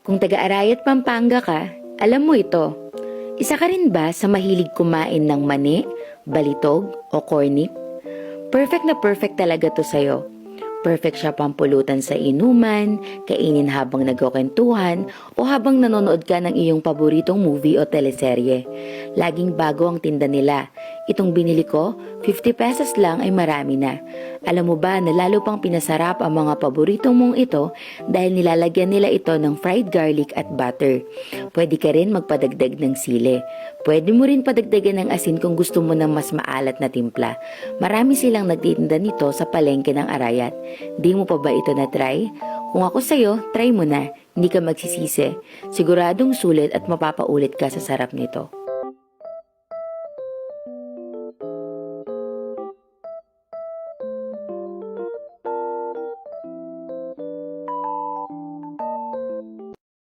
Kung taga-Arayat, Pampanga ka, alam mo ito. Isa ka rin ba sa mahilig kumain ng mani, balitog o cornip? Perfect talaga to sa'yo. Perfect siya pampulutan sa inuman, kainin habang nagkukwentuhan o habang nanonood ka ng iyong paboritong movie o teleserye. Laging bago ang tinda nila. Itong binili ko, 50 pesos lang ay marami na. Alam mo ba na lalo pang pinasarap ang mga paboritong mong ito dahil nilalagyan nila ito ng fried garlic at butter. Pwede ka rin magpadagdag ng sili. Pwede mo rin padagdagan ng asin kung gusto mo ng mas maalat na timpla. Marami silang nagtitinda nito sa palengke ng Arayat. Di mo pa ba ito na-try? Kung ako sa'yo, try mo na. Hindi ka magsisisi. Siguradong sulit at mapapaulit ka sa sarap nito.